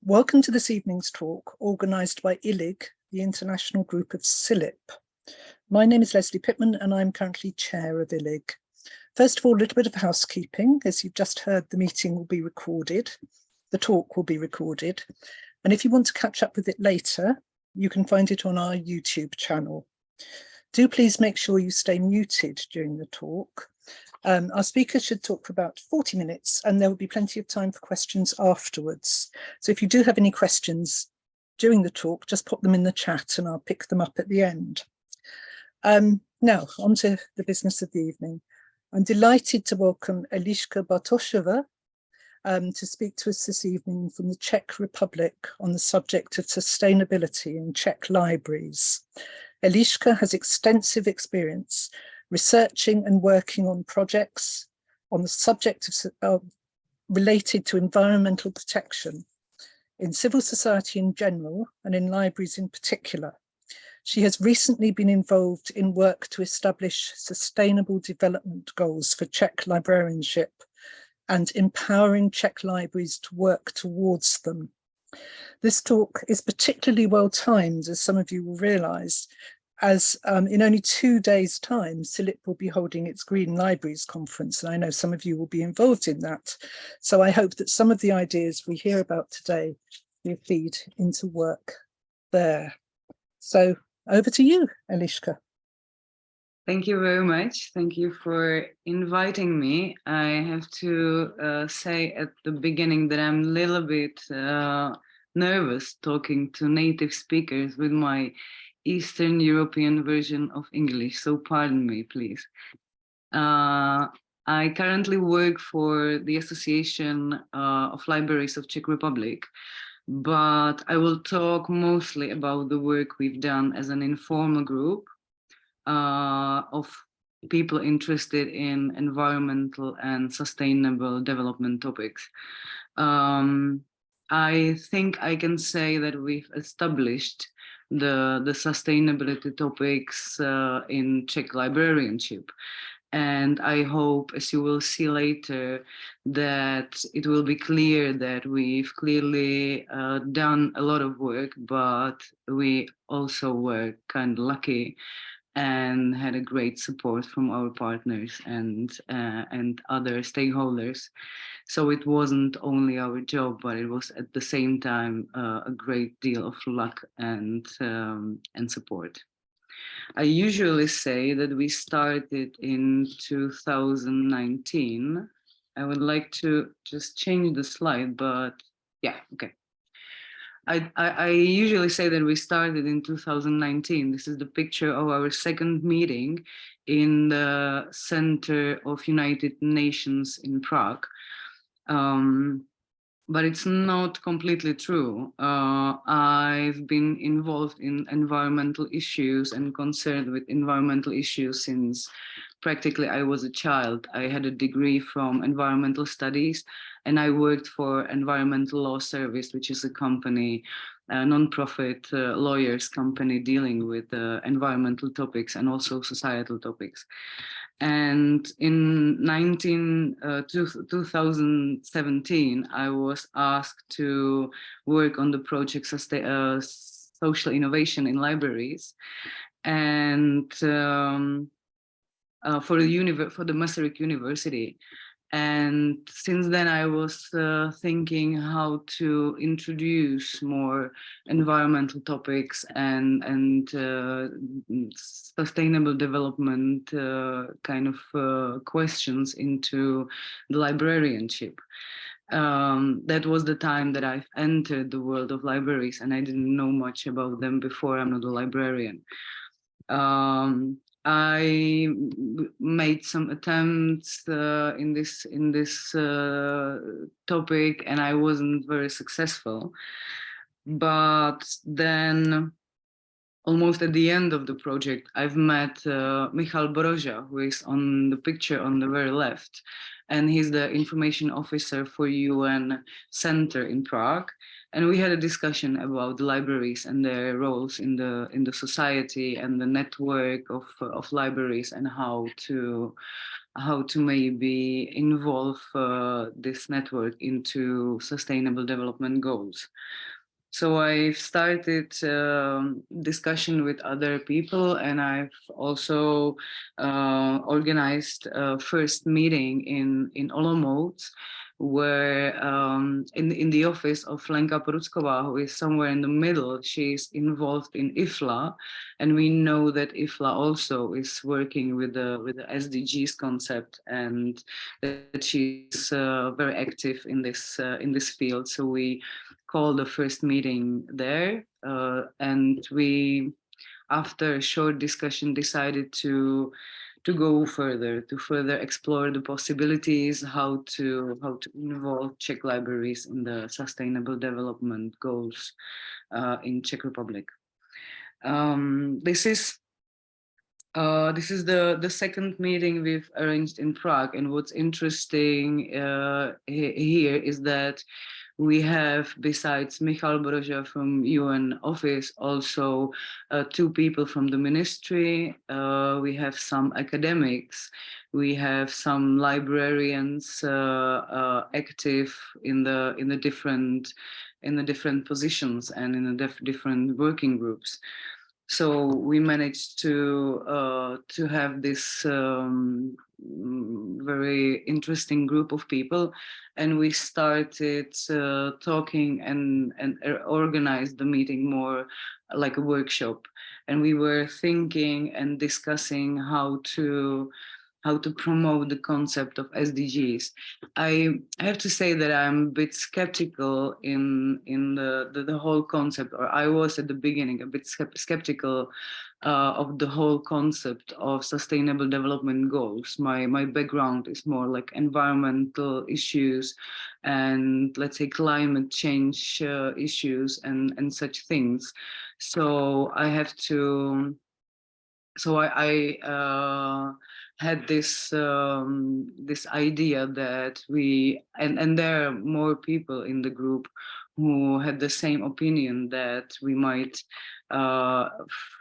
Welcome to this evening's talk, organised by ILIG, the international group of CILIP. My name is Leslie Pittman and I'm currently chair of ILIG. First of all, a little bit of housekeeping. As you've just heard, the meeting will be recorded. The talk will be recorded. And if you want to catch up with it later, you can find it on our YouTube channel. Do please make sure you stay muted during the talk. Our speakers should talk for about 40 minutes and there will be plenty of time for questions afterwards. So if you do have any questions during the talk, just pop them in the chat and I'll pick them up at the end. Now, on to the business of the evening. I'm delighted to welcome Eliška Bartošová to speak to us this evening from the Czech Republic on the subject of sustainability in Czech libraries. Eliška has extensive experience researching and working on projects on the subject of related to environmental protection in civil society in general and in libraries in particular. She has recently been involved in work to establish sustainable development goals for Czech librarianship and empowering Czech libraries to work towards them. This talk is particularly well timed, as some of you will realise, as in only 2 days' time, CILIP will be holding its Green Libraries Conference, and I know some of you will be involved in that. So I hope that some of the ideas we hear about today will feed into work there. So over to you, Eliška. Thank you very much. Thank you for inviting me. I have to say at the beginning that I'm a little bit nervous talking to native speakers with my Eastern European version of English, so pardon me, please. I currently work for the Association of Libraries of Czech Republic, but I will talk mostly about the work we've done as an informal group of people interested in environmental and sustainable development topics. I think I can say that we've established the sustainability topics in Czech librarianship. And I hope, as you will see later, that it will be clear that we've clearly done a lot of work, but we also were kind of lucky and had a great support from our partners and other stakeholders. So it wasn't only our job, but it was at the same time a great deal of luck and support. I usually say that we started in 2019. I would like to just change the slide, but yeah, okay. I usually say that we started in 2019. This is the picture of our second meeting in the Center of United Nations in Prague. But it's not completely true. I've been involved in environmental issues and concerned with environmental issues since practically I was a child. I had a degree from environmental studies and I worked for Environmental Law Service, which is a company, a non-profit lawyers company dealing with environmental topics and also societal topics. And in 2017, I was asked to work on the project Social Innovation in Libraries, and for the Masaryk University. And since then, I was thinking how to introduce more environmental topics and sustainable development kind of questions into the librarianship. That was the time that I've entered the world of libraries, and I didn't know much about them before. I'm not a librarian. I made some attempts in this topic, and I wasn't very successful. But then, almost at the end of the project, I've met Michal Boroža, who is on the picture on the very left, and he's the information officer for UN Center in Prague. And we had a discussion about the libraries and their roles in the society and the network of libraries and how to how to maybe involve this network into sustainable development goals. So I've started discussion with other people, and I've also organized a first meeting in Olomouc, where in the office of Lenka Poruckova, who is somewhere in the middle. She's involved in IFLA, and we know that IFLA also is working with the SDGs concept, and that she's very active in this field. So we called the first meeting there, and we, after a short discussion, decided to go further, to further explore the possibilities, how to involve Czech libraries in the sustainable development goals in Czech Republic. This is the second meeting we've arranged in Prague, and what's interesting here is that we have, besides Michal Broža from UN office, also 2 people from the ministry. We have some academics. We have some librarians active in the different positions and in the different working groups. So we managed to have this very interesting group of people, and we started talking and organized the meeting more like a workshop. And we were thinking and discussing how to promote the concept of SDGs. I have to say that I'm a bit skeptical in the whole concept, or I was at the beginning a bit skeptical of the whole concept of sustainable development goals. My background is more like environmental issues and, let's say, climate change issues and such things. So I have to. So I had this idea that and there are more people in the group who had the same opinion, that we might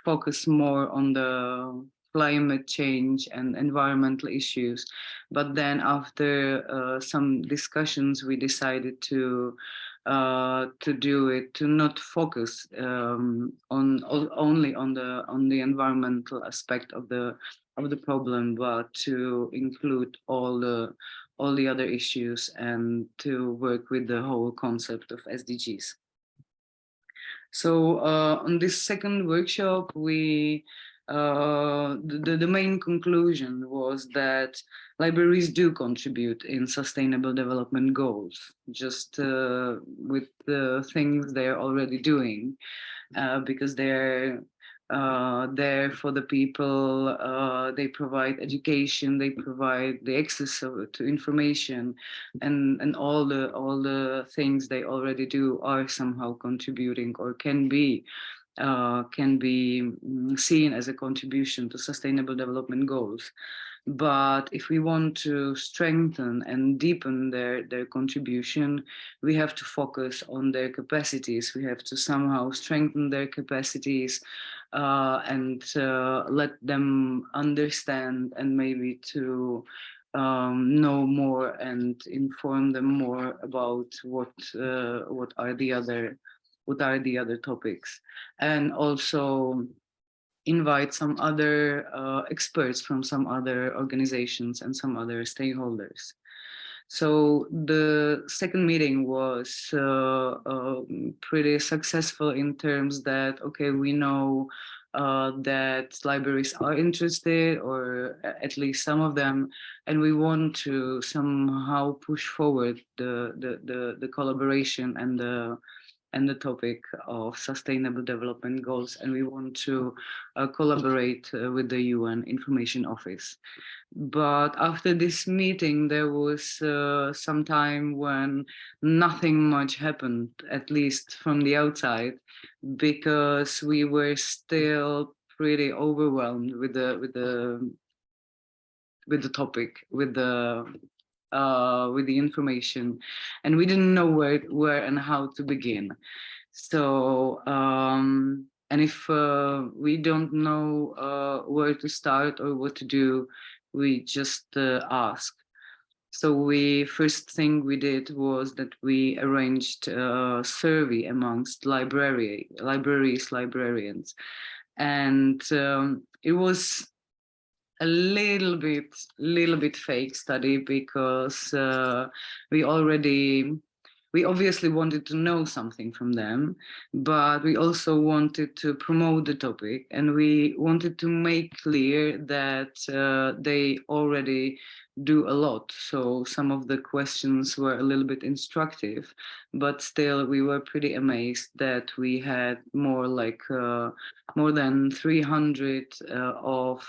focus more on the climate change and environmental issues. But then after some discussions, we decided to do it, to not focus only on the environmental aspect of the problem, but to include all the other issues and to work with the whole concept of SDGs. So on this second workshop, we the main conclusion was that libraries do contribute in sustainable development goals, just with the things they're already doing, because they're there for the people. They provide education, they provide the access to information, and all the things they already do are somehow contributing, or can be seen as a contribution to sustainable development goals. But if we want to strengthen and deepen their contribution, we have to focus on their capacities. We have to somehow strengthen their capacities and let them understand, and maybe to know more and inform them more about what are the other topics, and also invite some other experts from some other organizations and some other stakeholders. So the second meeting was pretty successful in terms that, okay, we know that libraries are interested, or at least some of them, and we want to somehow push forward the collaboration and the topic of sustainable development goals, and we want to collaborate with the UN Information Office. But after this meeting, there was some time when nothing much happened, at least from the outside, because we were still pretty overwhelmed with the topic, with the information, and we didn't know where and how to begin. So and if we don't know where to start or what to do, we just ask. So first thing we did was that we arranged a survey amongst librarians, and it was a little bit fake study, because we obviously wanted to know something from them, but we also wanted to promote the topic, and we wanted to make clear that they already do a lot. So some of the questions were a little bit instructive, but still we were pretty amazed that we had more than 300 of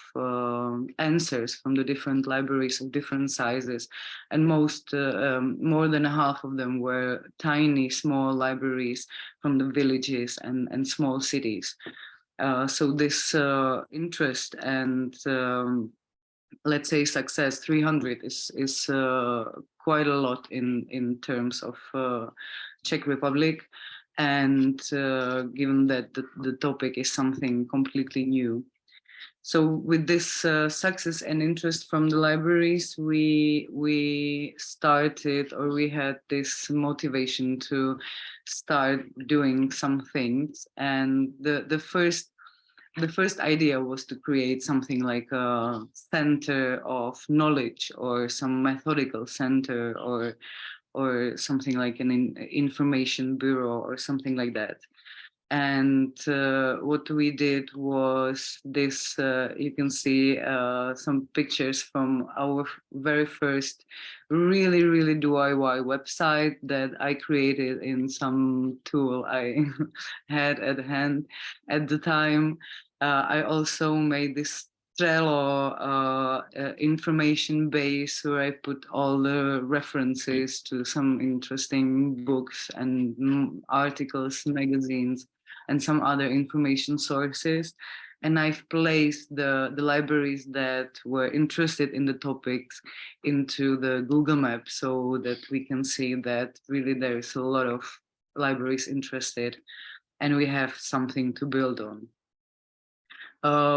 answers from the different libraries of different sizes, and more than half of them were tiny, small libraries from the villages and small cities. So this interest and let's say success, 300 is quite a lot in terms of Czech Republic, and given that the topic is something completely new. So with this success and interest from the libraries, we started, or we had this motivation to start doing some things. And the first idea was to create something like a center of knowledge, or some methodical center, or something like an information bureau or something like that. And what we did was this, you can see some pictures from our very first really DIY website that I created in some tool I had at hand at the time. I also made this Trello information base where I put all the references to some interesting books and articles, magazines, and some other information sources. And I've placed the libraries that were interested in the topics into the Google Map, so that we can see that really there is a lot of libraries interested, and we have something to build on.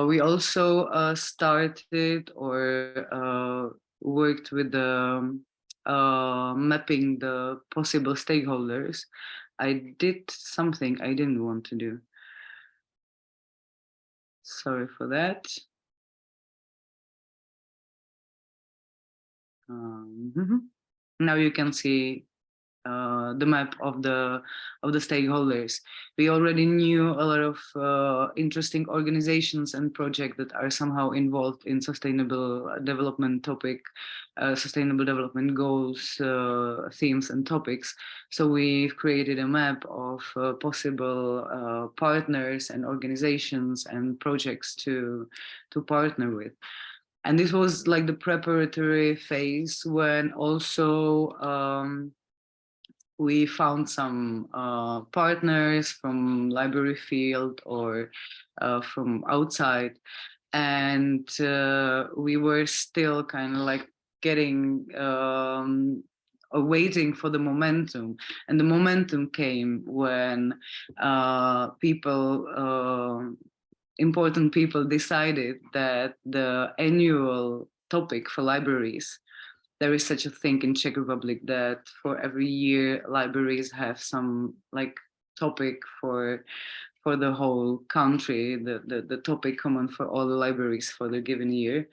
We also started or worked with the mapping the possible stakeholders. I did something I didn't want to do. Sorry for that. Now you can see the map of the stakeholders. We already knew a lot of interesting organizations and projects that are somehow involved in sustainable development topic, sustainable development goals, themes and topics. So we've created a map of possible partners and organizations and projects to partner with. And this was like the preparatory phase, when also we found some partners from library field or from outside, and we were still kind of like getting waiting for the momentum. And the momentum came when important people decided that the annual topic for libraries, there is such a thing in Czech Republic that for every year libraries have some like topic for the whole country, the topic common for all the libraries for the given year.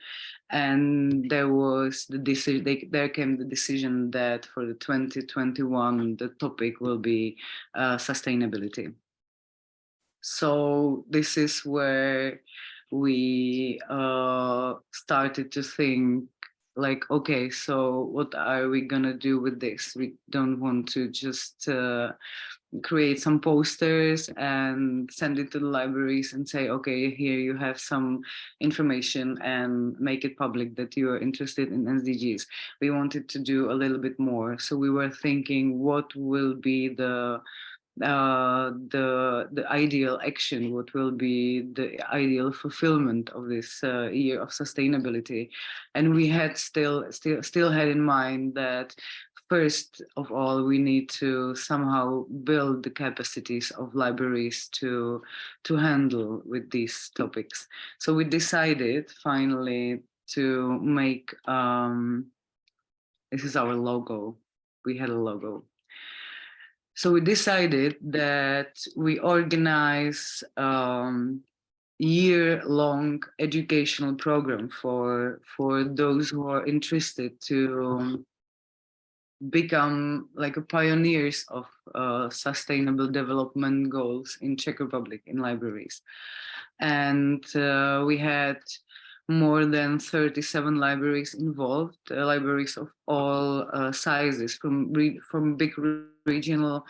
And there was the decision, there came the decision that for the 2021 the topic will be sustainability. So this is where we started to think like, okay, so what are we gonna do with this? We don't want to just create some posters and send it to the libraries and say, okay, here you have some information, and make it public that you are interested in SDGs. We wanted to do a little bit more. So we were thinking, what will be the ideal action, what will be the ideal fulfillment of this year of sustainability. And we had still had in mind that first of all we need to somehow build the capacities of libraries to handle with these topics. So we decided finally to make, this is our logo. We had a logo. So we decided that we organize year-long educational program for those who are interested to become like a pioneers of sustainable development goals in Czech Republic in libraries. And we had more than 37 libraries involved, libraries of all sizes, from big regional,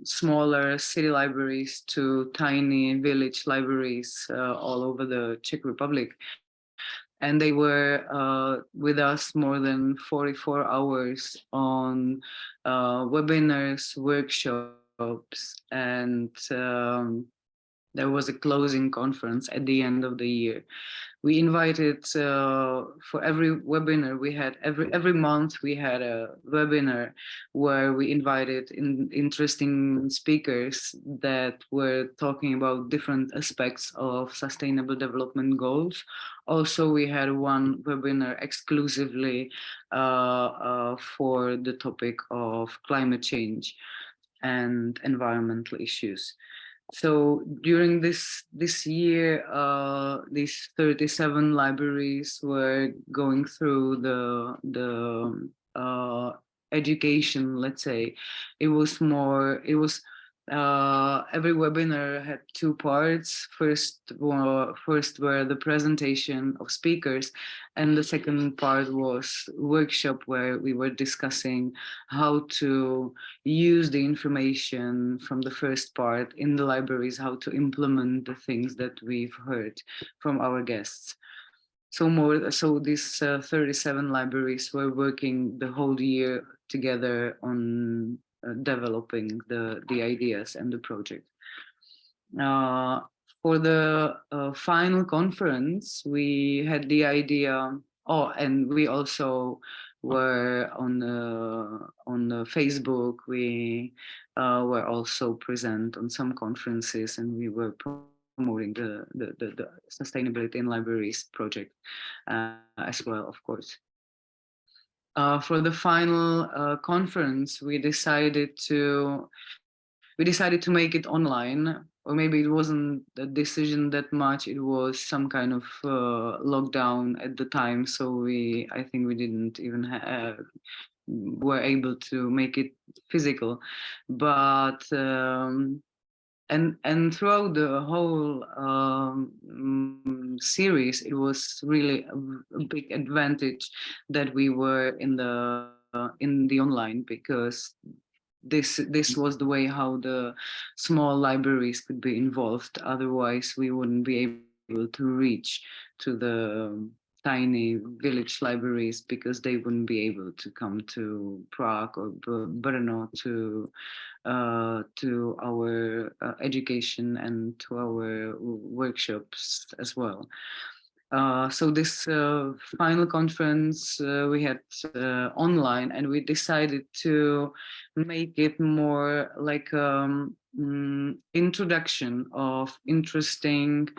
smaller city libraries to tiny village libraries all over the Czech Republic. And they were with us more than 44 hours on webinars, workshops, and there was a closing conference at the end of the year. We invited for every webinar, we had every month we had a webinar where we invited interesting speakers that were talking about different aspects of sustainable development goals. Also, we had one webinar exclusively for the topic of climate change and environmental issues. So during this year, these 37 libraries were going through the education. Let's say it was every webinar had two parts. First were the presentation of speakers, and the second part was workshop where we were discussing how to use the information from the first part in the libraries, how to implement the things that we've heard from our guests. So these 37 libraries were working the whole year together on developing the ideas and the project. For the final conference, we had the idea. Oh, and we also were on the Facebook. We were also present on some conferences, and we were promoting the Sustainability in Libraries project as well, of course. For the final conference, we decided to make it online, or maybe it wasn't a decision that much. It was some kind of lockdown at the time, so I think we didn't even were able to make it physical, but. And throughout the whole series, it was really a big advantage that we were in the online, because this was the way how the small libraries could be involved. Otherwise, we wouldn't be able to reach to the tiny village libraries, because they wouldn't be able to come to Prague or Brno to our education and to our workshops as well. So this final conference we had online, and we decided to make it more like introduction of interesting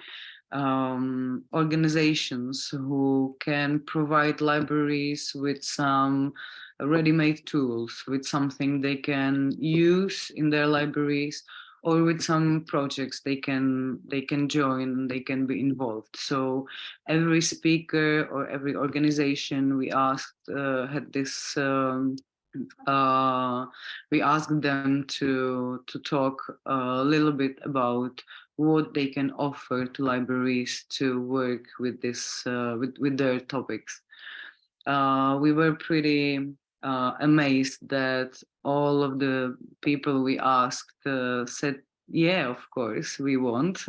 organizations who can provide libraries with some ready-made tools, with something they can use in their libraries, or with some projects they can join, they can be involved. So every speaker or every organization we asked had this. We asked them to talk a little bit about what they can offer to libraries to work with this with their topics. We were pretty amazed that all of the people we asked said, yeah, of course we want.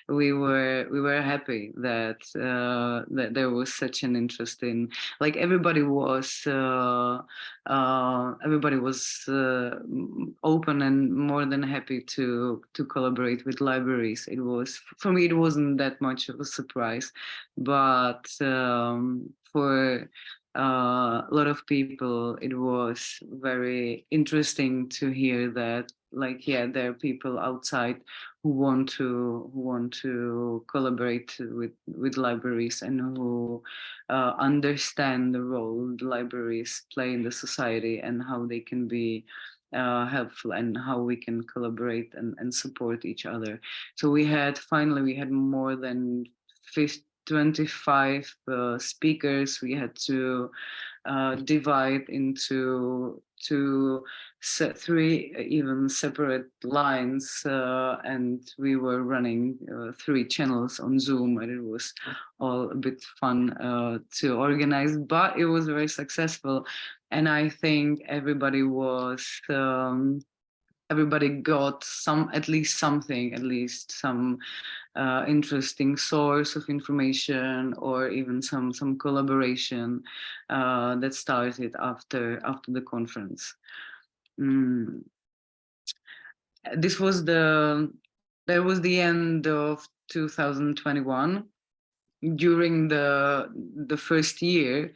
we were happy that that there was such an interest in, like, everybody was open and more than happy to collaborate with libraries. It was, for me, it wasn't that much of a surprise, but for a lot of people, it was very interesting to hear that, like, yeah, there are people outside who want to collaborate with libraries, and who understand the role the libraries play in the society, and how they can be helpful, and how we can collaborate and support each other. So we had more than 25 speakers. We had to divide into three even separate lines, and we were running 3 channels on Zoom, and it was all a bit fun to organize, but it was very successful. And I think everybody got at least some interesting source of information, or even some collaboration that started after the conference. That was the end of 2021. During the first year,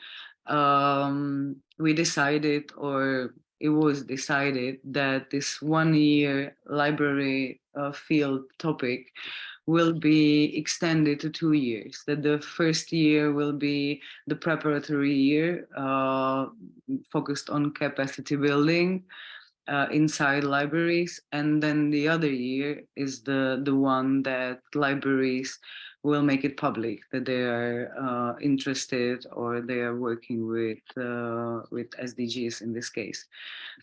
we decided, or it was decided, that this 1 year library field topic will be extended to 2 years. That the first year will be the preparatory year, focused on capacity building inside libraries, and then the other year is the one that libraries will make it public, that they are interested, or they are working with SDGs in this case.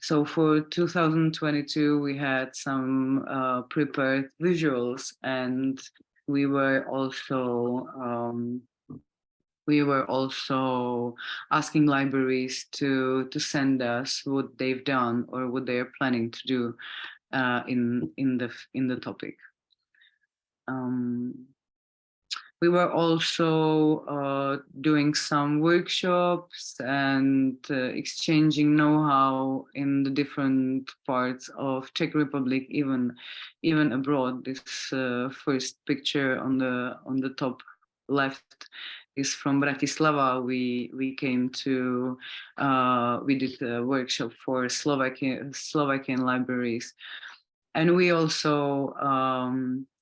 So for 2022, we had some prepared visuals, and we were also asking libraries to send us what they've done, or what they are planning to do in the topic. We were also doing some workshops and exchanging know-how in the different parts of Czech Republic, even abroad. This first picture on the top left is from Bratislava. We came to we did a workshop for Slovakian libraries, and we also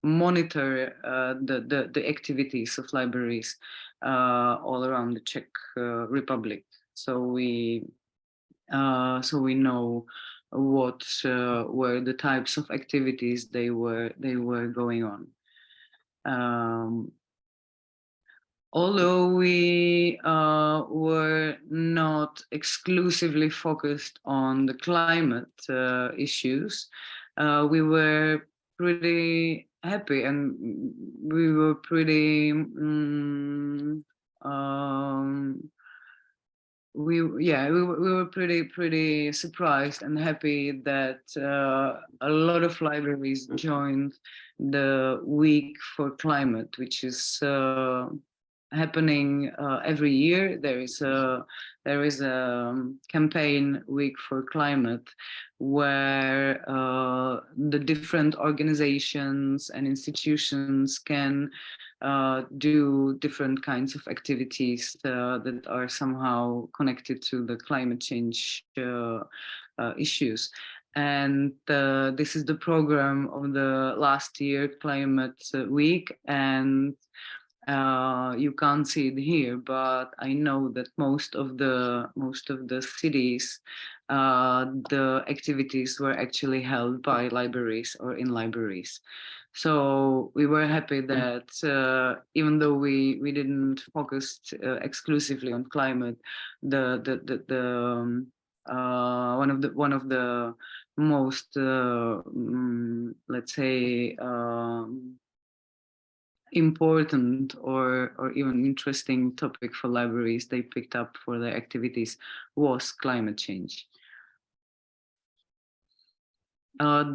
monitor the activities of libraries all around the Czech Republic. So we know what were the types of activities they were going on. Although we were not exclusively focused on the climate issues, we were pretty happy, and we were pretty we were pretty surprised and happy that a lot of libraries joined the Week for Climate, which is happening every year. There is a campaign, Week for Climate, where the different organizations and institutions can do different kinds of activities that are somehow connected to the climate change issues. And this is the program of the last year Climate Week, and you can't see it here, but I know that most of the cities, the activities were actually held by libraries or in libraries. So we were happy that even though we didn't focus exclusively on climate, one of the most let's say important or even interesting topic for libraries they picked up for their activities was climate change.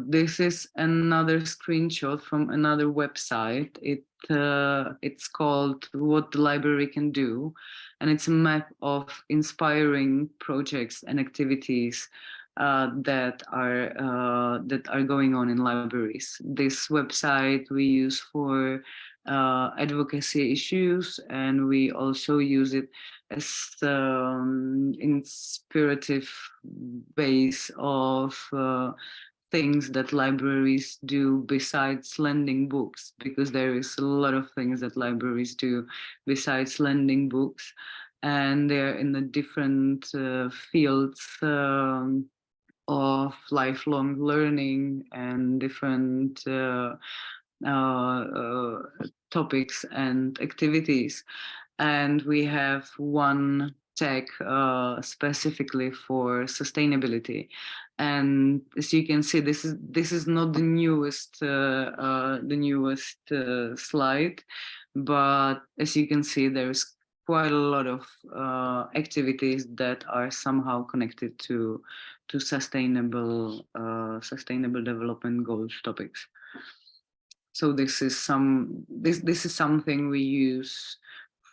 This is another screenshot from another website. It's called What the Library Can Do, and it's a map of inspiring projects and activities that are going on in libraries. This website we use for advocacy issues, and we also use it as inspirative base of things that libraries do besides lending books, because there is a lot of things that libraries do besides lending books, and they're in the different fields of lifelong learning and different topics and activities. And we have one tag specifically for sustainability. And as you can see, this is not the newest slide, but as you can see, there's quite a lot of activities that are somehow connected to sustainable development goals topics. So this is something we use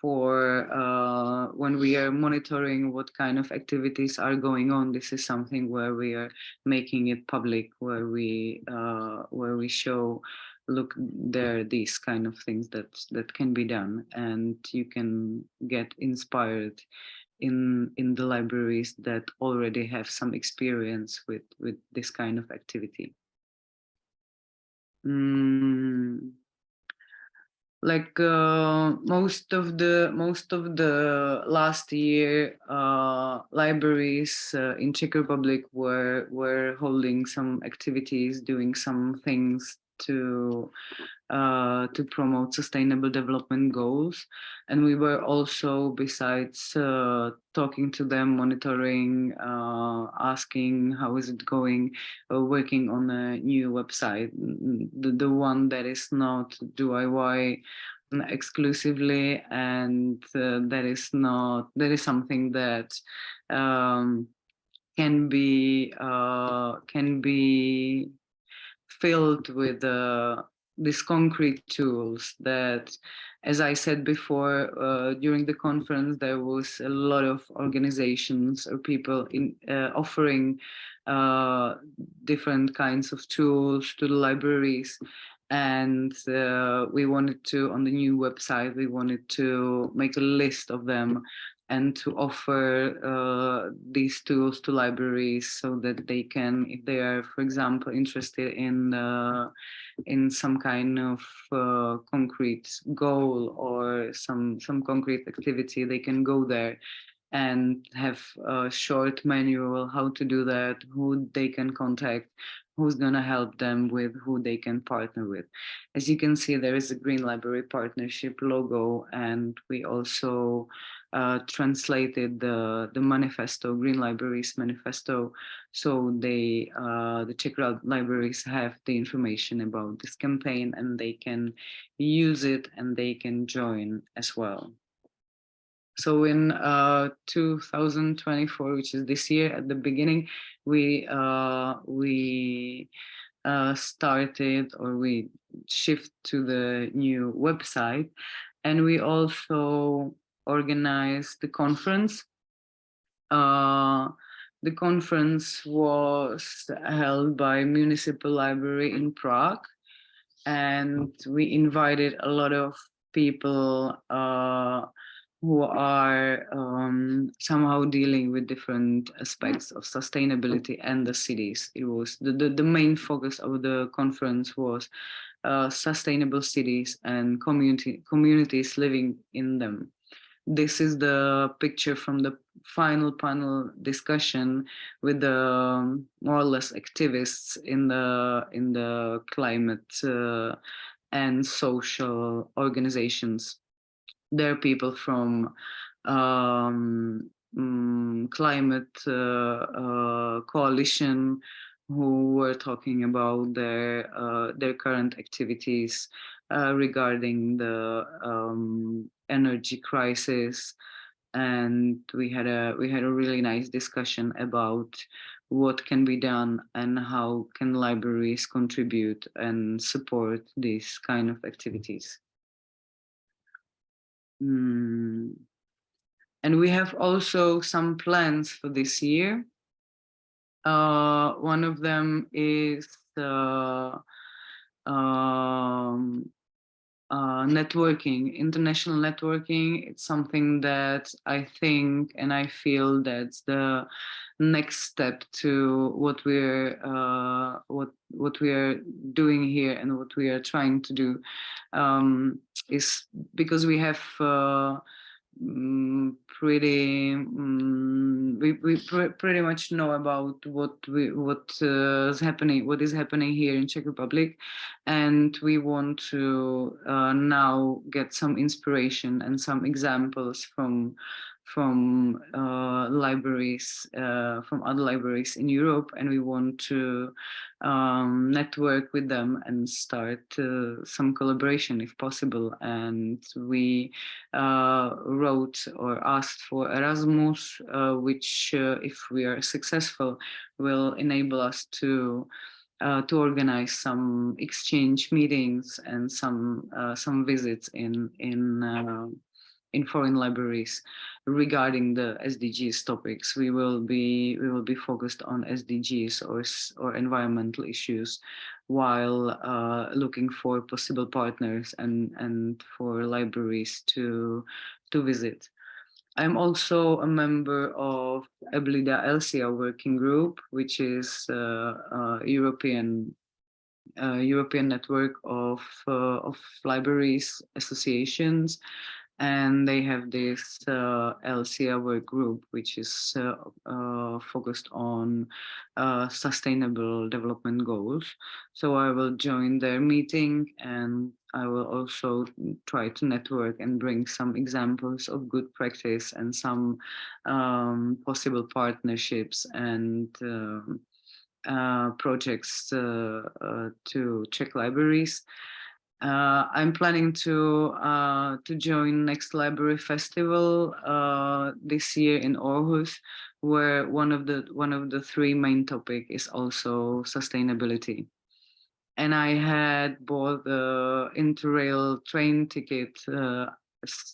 for when we are monitoring what kind of activities are going on. This is something where we are making it public, where we show, look, there are these kind of things that can be done, and you can get inspired in the libraries that already have some experience with this kind of activity. Like most of the last year, libraries in Czech Republic were holding some activities, doing some things to promote sustainable development goals. And we were also, besides talking to them, monitoring, asking how is it going, working on a new website, the one that is not DIY exclusively, and that is something that can be filled with these concrete tools that, as I said before, during the conference, there was a lot of organizations or people offering different kinds of tools to the libraries. And we wanted to, on the new website, we wanted to make a list of them and to offer these tools to libraries so that they can, if they are, for example, interested in some kind of concrete goal or some concrete activity, they can go there and have a short manual how to do that, who they can contact, who's going to help them with, who they can partner with. As you can see, there is a Green Library Partnership logo, and we also translated the manifesto, Green Libraries Manifesto, so the Czech libraries have the information about this campaign, and they can use it and they can join as well. So in 2024, which is this year, at the beginning, we started, or we shift to the new website, and we also organized the conference. The conference was held by Municipal Library in Prague, and we invited a lot of people who are somehow dealing with different aspects of sustainability and the cities. It was the main focus of the conference was sustainable cities and communities living in them. This is the picture from the final panel discussion with the more or less activists in the climate and social organizations. There are people from climate coalition who were talking about their current activities regarding the energy crisis, and we had a really nice discussion about what can be done and how can libraries contribute and support these kind of activities. And we have also some plans for this year. One of them is networking, international networking. It's something that I think and I feel that's the next step to what we're doing here and what we are trying to do, is because we have pretty much know about what is happening here in Czech Republic, and we want to now get some inspiration and some examples from libraries, from other libraries in Europe, and we want to network with them and start some collaboration if possible. And we wrote or asked for Erasmus, which, if we are successful, will enable us to organize some exchange meetings and some visits in foreign libraries regarding the SDGs topics. We will be focused on SDGs or environmental issues, while looking for possible partners and for libraries to visit. I'm also a member of EBLIDA ELSIA working group, which is a European network of libraries associations, and they have this ELSIA work group, which is focused on sustainable development goals. So I will join their meeting, and I will also try to network and bring some examples of good practice and some possible partnerships and projects to Czech libraries. I'm planning to join next library festival this year in Aarhus, where one of the three main topic is also sustainability. And I had bought the Interrail train ticket,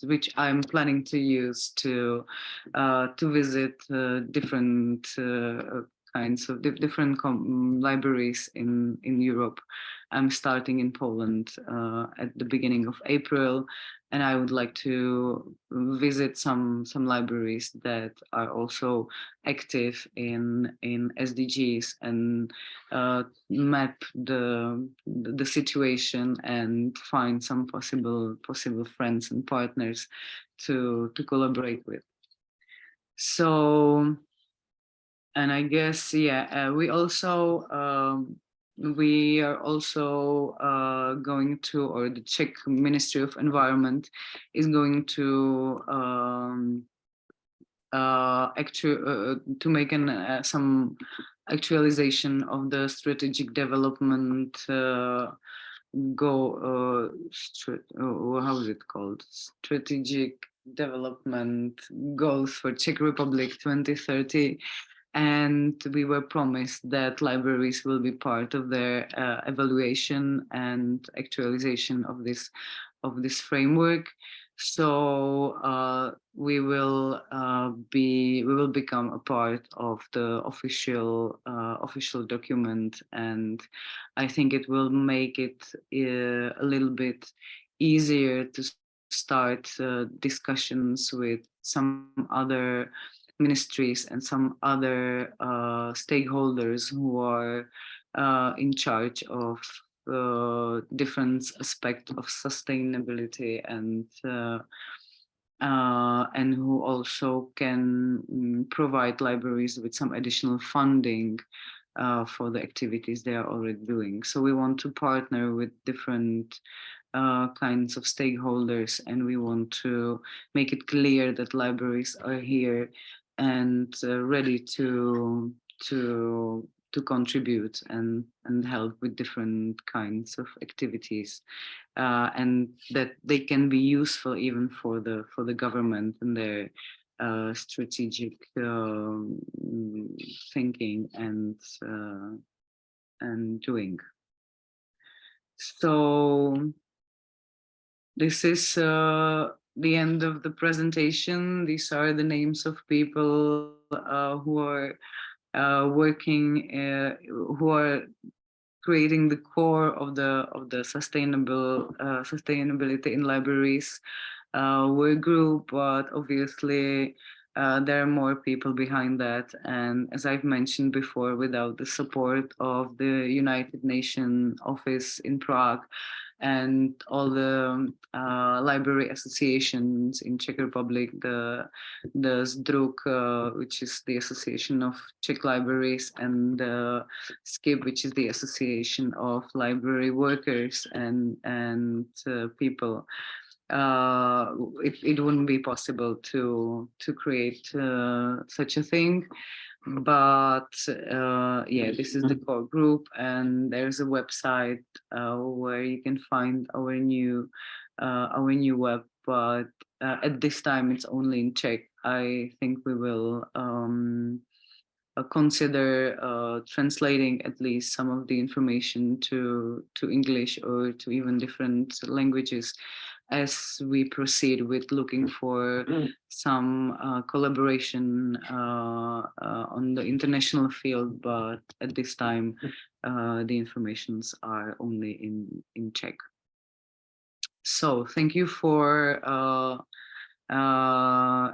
which I'm planning to use to visit different kinds of different libraries in Europe. I'm starting in Poland at the beginning of April, and I would like to visit some libraries that are also active in SDGs and map the situation and find some possible friends and partners to collaborate with. So, and I guess, yeah, we are also going to, or the Czech Ministry of Environment is going to to make some actualization of the strategic development how is it called? Strategic development goals for Czech Republic 2030. And we were promised that libraries will be part of their evaluation and actualization of this framework. So we will become a part of the official document, and I think it will make it a little bit easier to start discussions with some other ministries and some other stakeholders who are in charge of different aspects of sustainability and who also can provide libraries with some additional funding for the activities they are already doing. So we want to partner with different kinds of stakeholders, and we want to make it clear that libraries are here and ready to contribute and help with different kinds of activities, and that they can be useful even for the government and their strategic thinking and doing. So this is the end of the presentation. These are the names of people who are who are creating the core of the sustainability in libraries work group, but obviously there are more people behind that. And as I've mentioned before, without the support of the United Nations office in Prague and all the library associations in Czech Republic, the ZDRUK, which is the Association of Czech Libraries, and the SKIP, which is the Association of Library Workers and people, it wouldn't be possible to create such a thing. But yeah, this is the core group, and there's a website where you can find our new web, but at this time it's only in Czech. I think we will consider translating at least some of the information to English or to even different languages as we proceed with looking for some collaboration on the international field. But at this time, the informations are only in Czech. So thank you for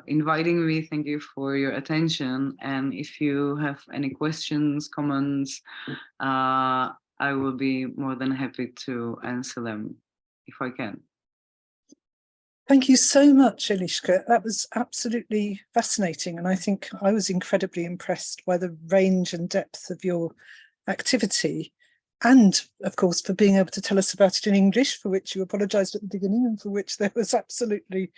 inviting me. Thank you for your attention. And if you have any questions, comments, I will be more than happy to answer them if I can. Thank you so much, Eliška. That was absolutely fascinating. And I think I was incredibly impressed by the range and depth of your activity. And of course, for being able to tell us about it in English, for which you apologized at the beginning and for which there was absolutely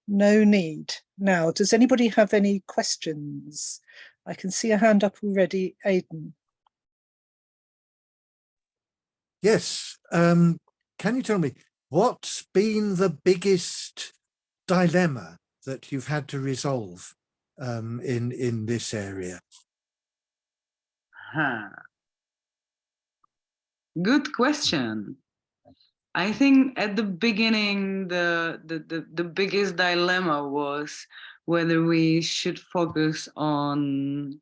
no need. Now, does anybody have any questions? I can see a hand up already. Aidan. Yes. Can you tell me, what's been the biggest dilemma that you've had to resolve in this area? Good question. I think at the beginning, the biggest dilemma was whether we should focus on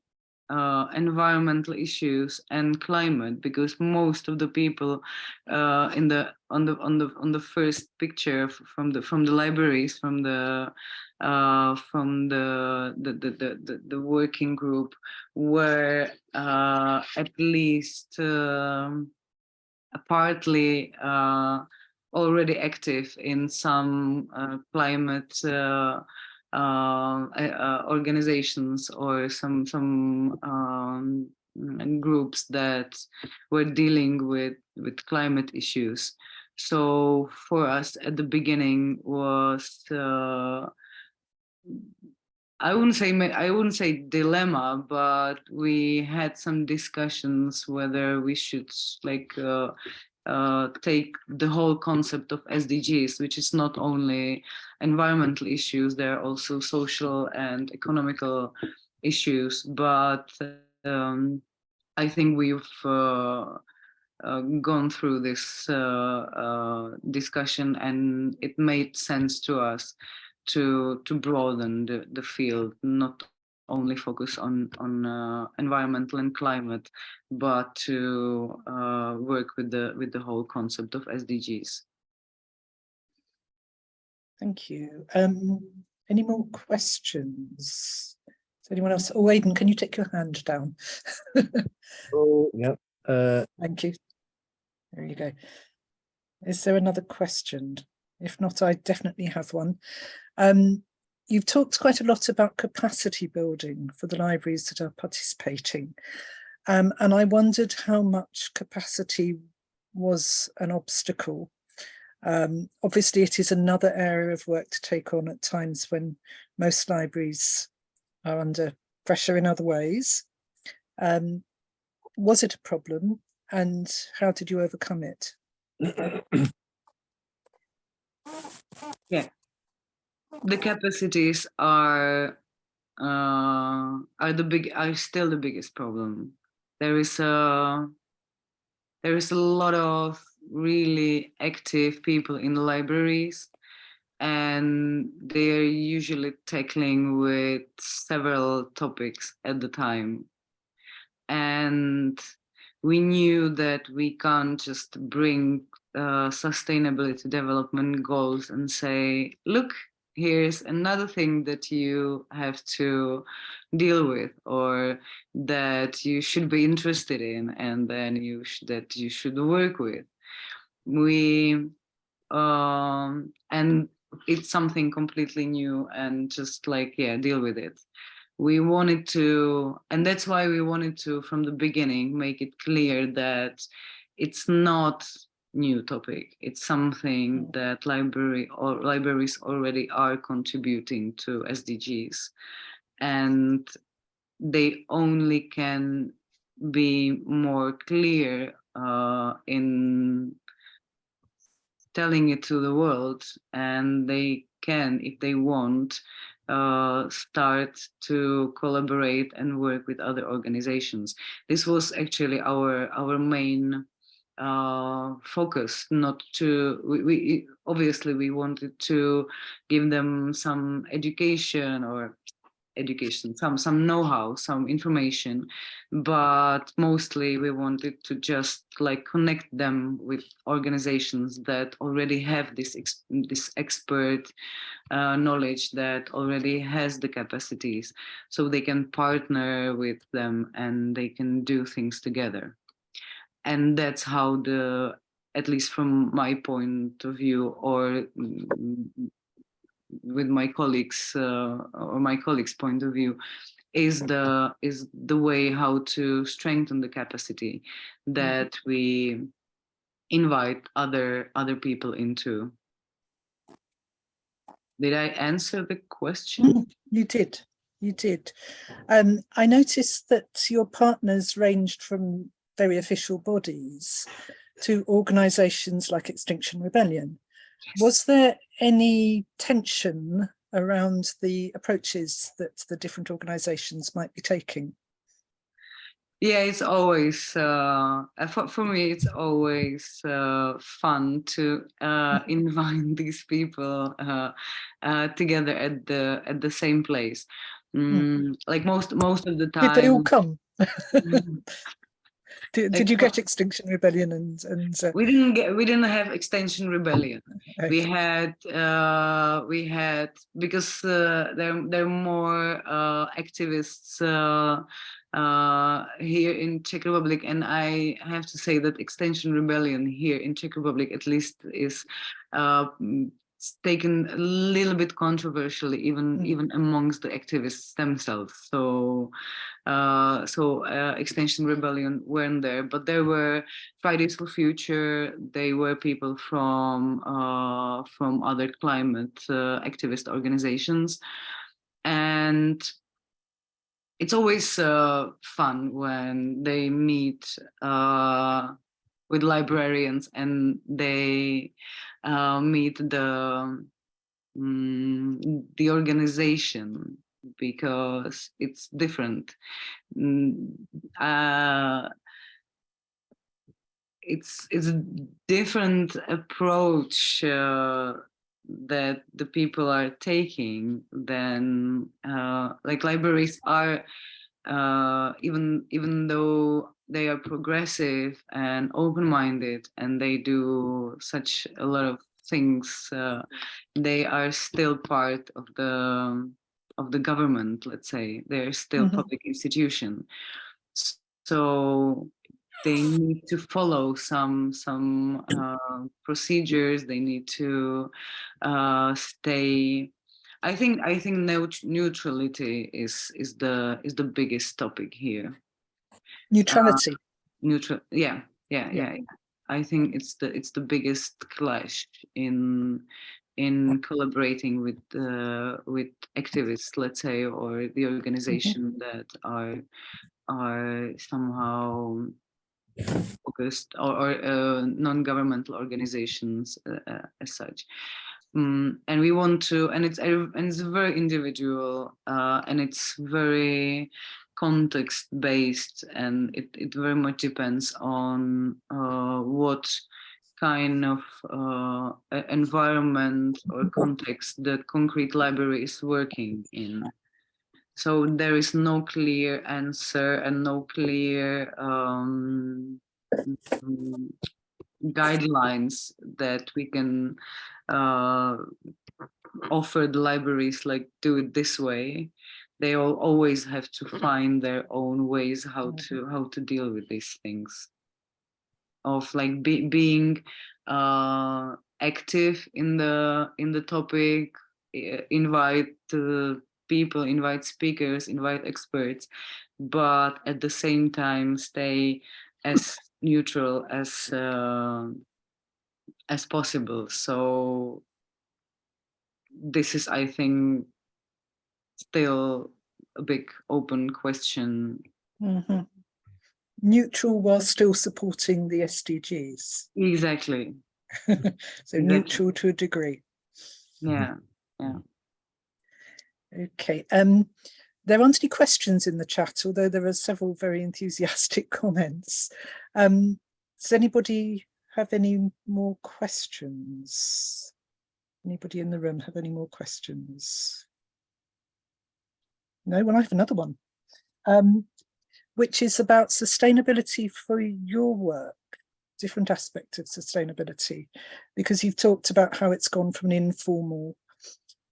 environmental issues and climate, because most of the people on the first picture from the libraries, from the working group, were at least partly already active in some climate organizations or some groups that were dealing with climate issues. So for us at the beginning was I wouldn't say dilemma, but we had some discussions whether we should take the whole concept of SDGs, which is not only environmental issues, there are also social and economical issues. But I think we've gone through this discussion, and it made sense to us to broaden the field, not only focus on environmental and climate, but to work with the whole concept of SDGs. Thank you. Any more questions? Is anyone else? Oh, Aidan, can you take your hand down? Oh, yeah. Thank you. There you go. Is there another question? If not, I definitely have one. You've talked quite a lot about capacity building for the libraries that are participating. And I wondered how much capacity was an obstacle. Obviously, it is another area of work to take on at times when most libraries are under pressure in other ways. Was it a problem, and how did you overcome it? Yeah, the capacities are still the biggest problem. There is a lot of really active people in the libraries, and they are usually tackling with several topics at the time. and we knew that we can't just bring sustainability development goals and say, look, here's another thing that you have to deal with, or that you should be interested in, and then that you should work with. And it's something completely new, and just like, yeah, deal with it. We wanted to, and that's why we wanted to, from the beginning, make it clear that it's not new topic. It's something that libraries already are contributing to SDGs, and they only can be more clear in telling it to the world, and they can, if they want, start to collaborate and work with other organizations. This was actually our main focus. Not to, we obviously we wanted to give them some education, some know-how, some information, but mostly we wanted to just like connect them with organizations that already have this expert knowledge, that already has the capacities, so they can partner with them and they can do things together. And that's how at least from my point of view, or with my colleagues or my colleagues' point of view, is the way how to strengthen the capacity that we invite other people into. Did I answer the question? You did. You did. I noticed that your partners ranged from very official bodies to organizations like Extinction Rebellion. Yes. Was there any tension around the approaches that the different organizations might be taking? Yeah, it's always, for me, it's always fun to invite these people together at the same place. Like most of the time. Did they all come? Did you get Extinction Rebellion and we didn't have Extinction Rebellion. Okay. We had because there are more activists here in Czech Republic, and I have to say that Extinction Rebellion here in Czech Republic at least is taken a little bit controversially, even amongst the activists themselves. So Extinction Rebellion weren't there, but there were Fridays for Future. They were people from other climate activist organizations, and it's always fun when they meet with librarians and they meet the organization, because it's different. It's a different approach that the people are taking than like libraries are, even though they are progressive and open-minded and they do such a lot of things, they are still part of the government, let's say. They're still public institution, so they need to follow some procedures. They need to stay. I think neutrality is the biggest topic here. Neutrality. Neutral. Yeah. I think it's the biggest clash in collaborating with activists, let's say, or the organization that are somehow focused, or non-governmental organizations as such. And we want to, and it's very individual, and it's very context-based, and it very much depends on what kind of environment or context the concrete library is working in. So there is no clear answer and no clear guidelines that we can offer the libraries, like do it this way. They all always have to find their own ways how to deal with these things, of like being active in the topic, invite people, invite speakers, invite experts, but at the same time stay as neutral as possible. So this is, I think, still a big open question. Mm-hmm. Neutral while still supporting the SDGs. Exactly. So Exactly. Neutral to a degree. Yeah. Okay. There aren't any questions in the chat, although there are several very enthusiastic comments. Does anybody have any more questions? Anybody in the room have any more questions? No, well, I have another one, which is about sustainability for your work, different aspect of sustainability, because you've talked about how it's gone from an informal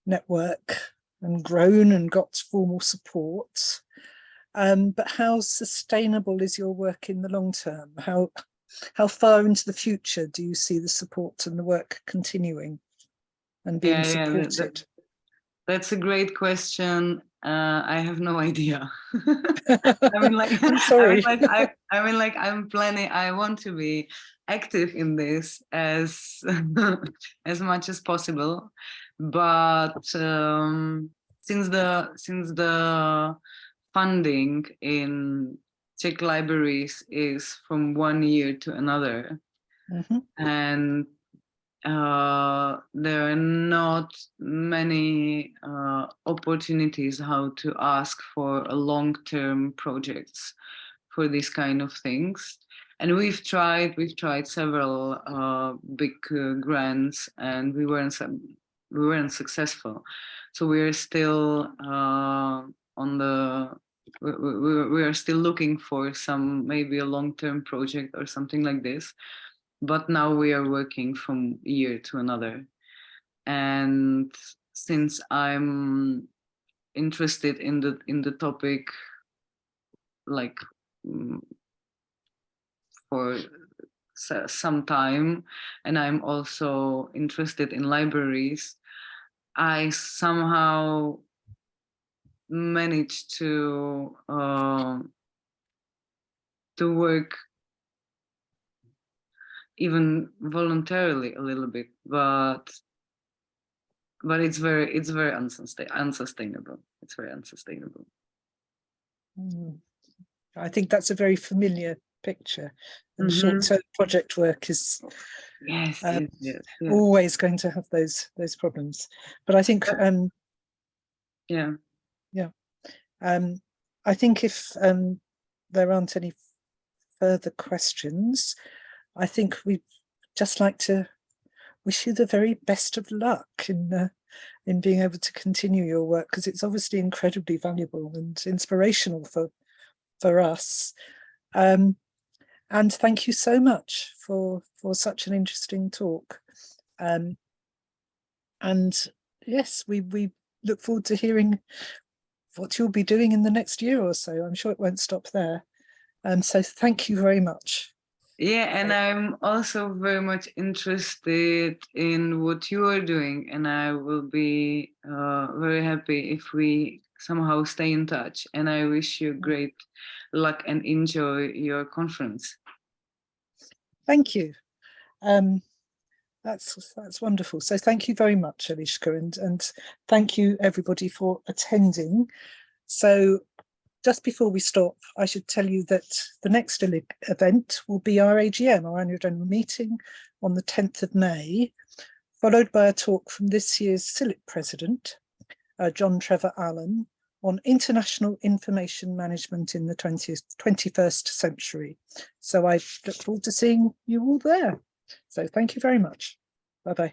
network and grown and got formal support. But how sustainable is your work in the long term? How far into the future do you see the support and the work continuing and being supported? That's a great question. I have no idea. I mean, like, I'm sorry. I'm planning. I want to be active in this as as much as possible, but since the funding in Czech libraries is from 1 year to another, and there are not many opportunities how to ask for a long-term projects for these kind of things. And we've tried several big grants, and we weren't successful. So we're still we are still looking for maybe a long-term project or something like this. But now we are working from year to another. And since I'm interested in the topic, like for some time, and I'm also interested in libraries, I somehow managed to work even voluntarily a little bit, but it's very unsustainable. It's very unsustainable. I think that's a very familiar picture, and short-term project work is yes. always going to have those problems. But I think I think if there aren't any further questions, I think we'd just like to wish you the very best of luck in being able to continue your work, because it's obviously incredibly valuable and inspirational for us. And thank you so much for such an interesting talk. And yes, we look forward to hearing what you'll be doing in the next year or so. I'm sure it won't stop there. So thank you very much. Yeah, and I'm also very much interested in what you are doing, and I will be very happy if we somehow stay in touch. And I wish you great luck and enjoy your conference. Thank you. That's wonderful. So thank you very much, Eliška, and thank you everybody for attending. So just before we stop, I should tell you that the next event will be our AGM, our annual general meeting, on the 10th of May, followed by a talk from this year's CILIP president, John Trevor Allen, on international information management in the 21st century. So I look forward to seeing you all there. So thank you very much. Bye-bye.